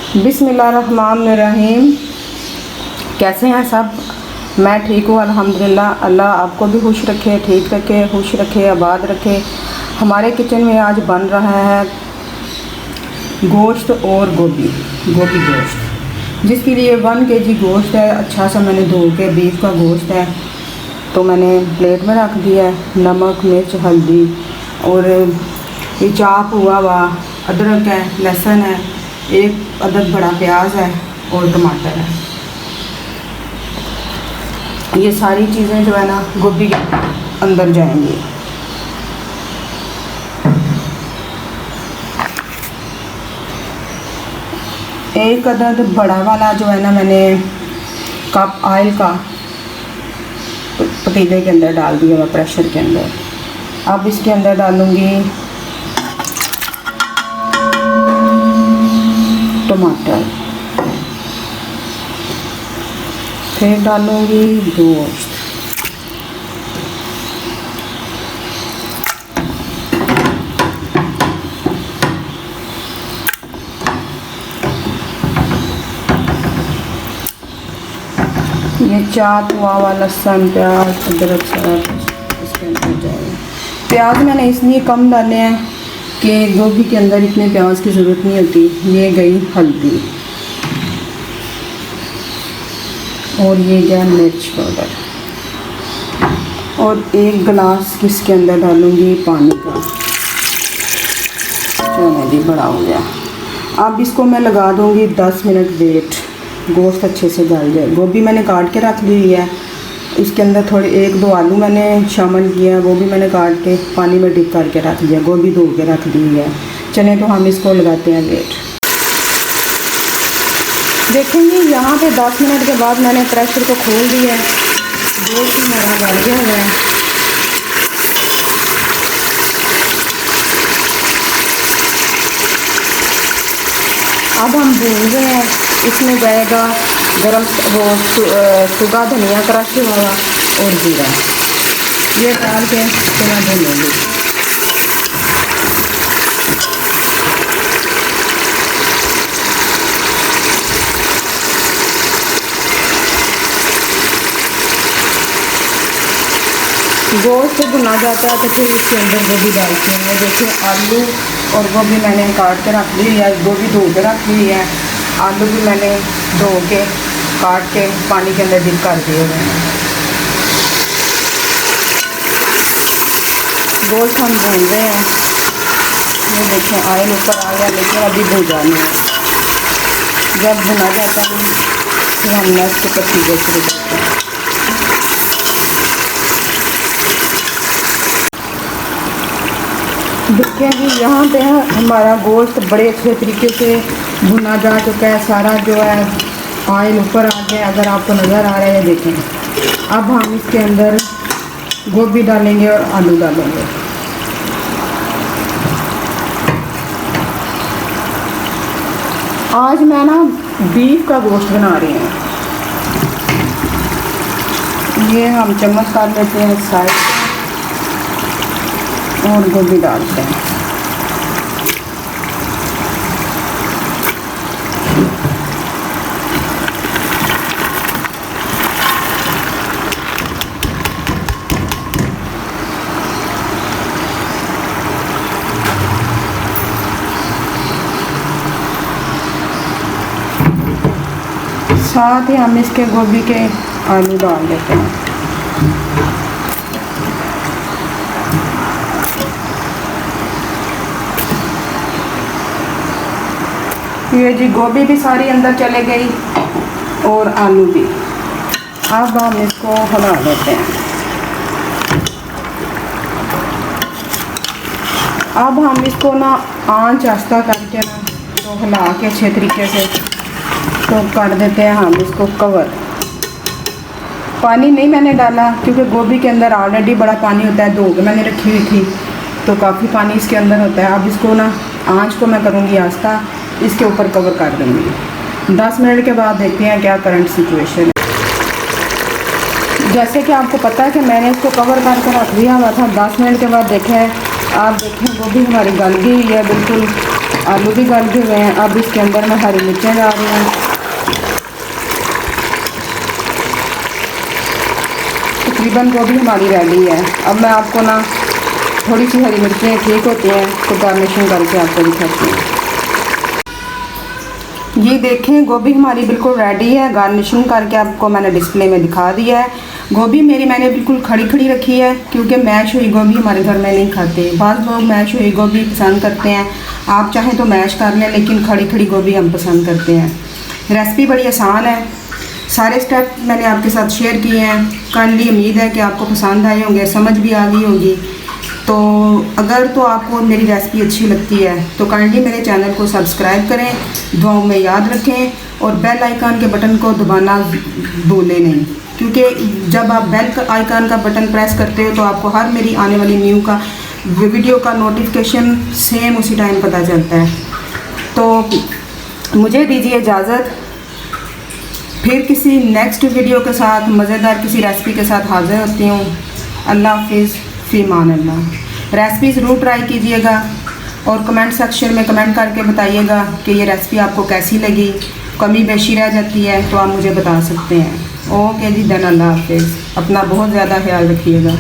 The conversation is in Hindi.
बिस्मिल्लाहिर्रहमानिर्रहीम। कैसे हैं सब? मैं ठीक हूँ अल्हम्दुलिल्लाह। अल्लाह आपको भी खुश रखे, ठीक रखे, खुश रखे, आबाद रखे। हमारे किचन में आज बन रहा है गोश्त और गोभी गोश्त, जिसके लिए 1 kg गोश्त है। अच्छा सा मैंने धो के, बीफ का गोश्त है तो मैंने प्लेट में रख दिया है। नमक, मिर्च, हल्दी और ये चाप हुआ अदरक है, लहसुन है, 1 अदद बड़ा प्याज है और टमाटर है। ये सारी चीज़ें जो है ना गोभी के अंदर जाएंगी। एक अदद बड़ा वाला जो है ना मैंने कप ऑयल का पतीले के अंदर डाल दिया मैं, प्रेशर के अंदर। अब इसके अंदर डालूँगी टमाटर, फिर डालूँगी गोश्त, ये चाप हुआ लहसुन, प्याज, अदरक सारा इसके अंदर जाएगा। प्याज मैंने इसलिए कम डाले हैं कि गोभी के अंदर इतने प्याज की ज़रूरत नहीं होती। ये गई हल्दी और ये गया मिर्च पाउडर और 1 गिलास इसके अंदर डालूँगी पानी का। चलो जी, बड़ा हो गया। अब इसको मैं लगा दूँगी 10 मिनट वेट, गोश्त अच्छे से गल जाए। गोभी मैंने काट के रख ली है। इसके अंदर थोड़े 1-2 आलू मैंने शामिल किया है, वो भी मैंने काट के पानी में डिप करके रख दिया। गोभी धो के रख दी है। चले तो हम इसको लगाते हैं वेट। देखेंगे यहाँ पे 10 मिनट के बाद मैंने प्रेशर को खोल दिया है। गोश्त हमारा गल गया हुआ है। अब हम भून रहे हैं। इसमें जाएगा गरम वो सूखा धनिया क्रश वाला और जीरा। ये डाल के थोड़ा भूनेंगे। गोश्त भुना जाता है तो फिर इसके अंदर गोभी डालते हैं। देखिए आलू और गोभी मैंने काट के रख ली है, गोभी धो के रख ली है, आलू भी मैंने धो के काट के पानी के अंदर डिप कर दिए हुए हैं। गोश्त हम भून रहे हैं। ये देखिए ऑयल ऊपर आ गया, लेकिन अभी भुनाना है। जब भुना जाता है फिर हम नेक्स्ट पतीले शुरू करते हैं। देखिए जी, यहाँ पे हमारा गोश्त बड़े अच्छे तरीके से भुना जा चुका है। सारा जो है ऑयल ऊपर आ गया, अगर आपको नज़र आ रहा है देखें। अब हम इसके अंदर गोभी डालेंगे और आलू डालेंगे। आज मैं ना बीफ का गोश्त बना रही हूँ। ये हम चम्मच काट लेते हैं साइड और गोभी डालते हैं। साथ ही हम इसके गोभी के आलू डाल देते हैं। ये जी गोभी भी सारी अंदर चले गई और आलू भी। अब हम इसको हिला देते हैं। अब हम इसको ना आंच आस्ता करके ना तो हिला के अच्छे तरीके से तो कर देते हैं हम इसको कवर। पानी नहीं मैंने डाला क्योंकि गोभी के अंदर ऑलरेडी बड़ा पानी होता है। धो के मैंने रखी हुई थी तो काफ़ी पानी इसके अंदर होता है। अब इसको ना आंच को मैं करूँगी आस्ता, इसके ऊपर कवर कर दूँगी। 10 मिनट के बाद देखते हैं क्या करंट सिचुएशन है। जैसे कि आपको पता है कि मैंने इसको कवर करके रख दिया हुआ था। 10 मिनट के बाद देखें, आप देखें गोभी हमारी गल गई है बिल्कुल। आलू भी गल हुए हैं। अब इसके अंदर मैं हरी मिर्चें डाल रही हूँ। तकरीबन गोभी हमारी रेडी है। अब मैं आपको ना थोड़ी सी हरी मिर्चें ठीक होती हैं तो गार्निशिंग करके आपको दिखाती हूँ। ये देखें गोभी हमारी बिल्कुल रेडी है। गार्निशिंग करके आपको मैंने डिस्प्ले में दिखा दिया है। गोभी मेरी मैंने बिल्कुल खड़ी खड़ी रखी है क्योंकि मैश हुई गोभी हमारे घर में नहीं खाते। बाज़ लोग मैश हुई गोभी पसंद करते हैं, आप चाहें तो मैश कर लें, लेकिन खड़ी खड़ी गोभी हम पसंद करते हैं। रेसिपी बड़ी आसान है, सारे स्टेप मैंने आपके साथ शेयर किए हैं। काइंडली उम्मीद है कि आपको पसंद आए होंगे, समझ भी आ गई होगी। तो अगर तो आपको मेरी रेसिपी अच्छी लगती है तो काइंडली मेरे चैनल को सब्सक्राइब करें, दुआओं में याद रखें और बेल आइकन के बटन को दबाना भूलें नहीं, क्योंकि जब आप बेल आइकन का बटन प्रेस करते हो तो आपको हर मेरी आने वाली न्यू का वीडियो का नोटिफिकेशन सेम उसी टाइम पता चलता है। तो मुझे दीजिए इजाज़त, फिर किसी नेक्स्ट वीडियो के साथ मज़ेदार किसी रेसिपी के साथ हाज़िर होती हूँ। अल्लाह हाफिज़, फ़ी मान अल्लाह। रेसिपी ज़रूर ट्राई कीजिएगा और कमेंट सेक्शन में कमेंट करके बताइएगा कि ये रेसिपी आपको कैसी लगी। कमी बेशी रह जाती है तो आप मुझे बता सकते हैं। ओके जी, देन अल्लाह हाफिज़। अपना बहुत ज़्यादा ख्याल रखिएगा।